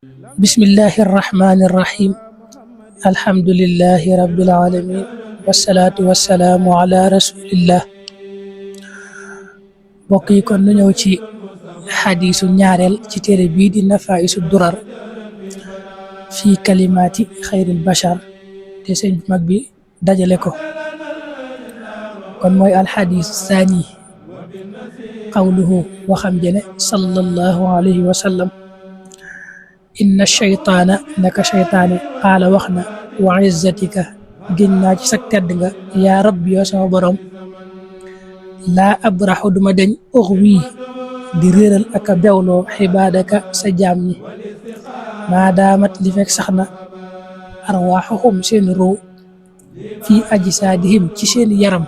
بسم الله الرحمن الرحيم الحمد لله رب العالمين والصلاة والسلام على رسول الله بقي كون نيو ci حديث ñaarel ci téré bi di nafaisu durar fi kalimati khairil bashar te señ mag bi dajale ko kon moy al hadith thani qawluhu wa xam jene sallallahu alayhi wa sallam inna shaytaana naka shaytaane qaala wax na wa izzatika géñ naa ci sag tedd nga yaa rabbi yoo sama borom laa abraxu duma deñ ux wii di réeral ak a bewloo xibaadaka sa jaam ñi maadaamat li fekk sax na arwaaxuhum seen ruu fii ajsaadihim ci seen yaram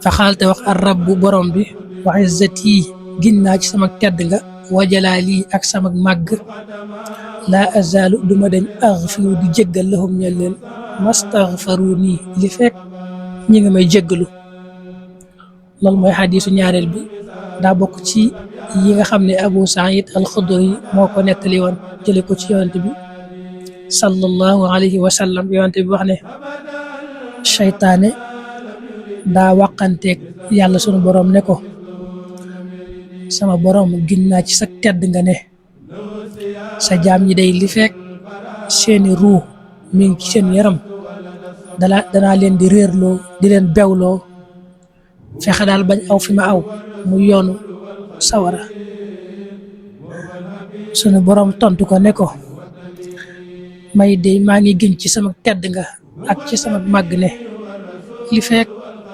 fa xaalte wax ar rabbu borom bi wa izzati géñ naa ci sama tedd nga wajalaali ak sama màgg laa azaalu duma dañ aghfiru di jéggal lahum ñel leen mastaghfaru nii li fekk ñi nga may jéggalu loolu mooy xadiisu ñaareel bi daa bokk ci yi nga xam ne Abu Saïd al-Xudri moo ko nettali woon jële ko ci yonent bi sallallahu alayhi wa sallam yonent bi wax ne seytaane daa waqanteeg yàlla sunu boroom ne ko sama borom giñ naa ci sa tedd nga ne sa jaam ñi day li fekk seeni ruu mi ngi ci seen yaram danaa leen di réerloo di leen bewloo fexe daal bañ aw fi ma aw mu yoonu sawara sunu borom tontu ko ne ko may dey maa ngi giñ ci sama tedd nga ak ci sama màgg ne li fekk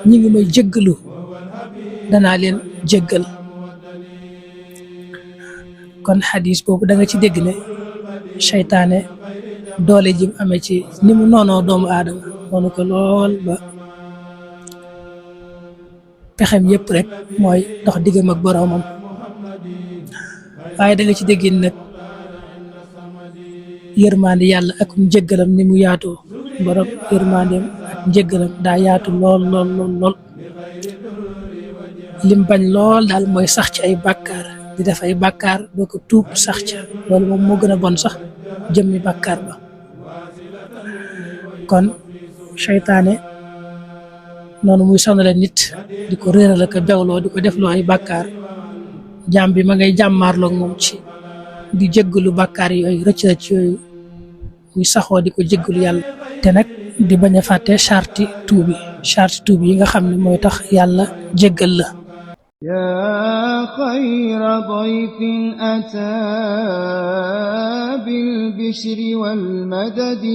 ñi ngi may jéggalu danaa leen jéggal kon xadis boobu da nga ci dégg ne seytaane doole jim amee ci ni mu noonoo doomu aadama noonu ko lool ba pexem yépp rek mooy dox diggam ak boroomam waaye da nga ci dégg nag yërmande yàlla ak njëggalam ni mu yaatoo borom yërmandeem ak njëggalam daa yaatu lool lool lool lool lim bañ lool daal mooy sax ci ay bàkkaar di def ay bàkkaar doo ko tuub sax ca loolu moom moo gën a bon sax jëmmi bàkkaar ba kon seytaane noonu muy sonale nit di ko réeral ak bewloo di ko defloo ay bàkkaar jaam bi ma ngay jàmmaarloog moom ci di jéggalu bàkkaar yooyu rëcc-rëcc yooyu muy saxoo di ko jéggalu yàlla te nag di bañ a fàtte charti tuub yi nga xam ne mooy tax yàlla jéggal la يا خير ضيف أتى بالبشر والمدد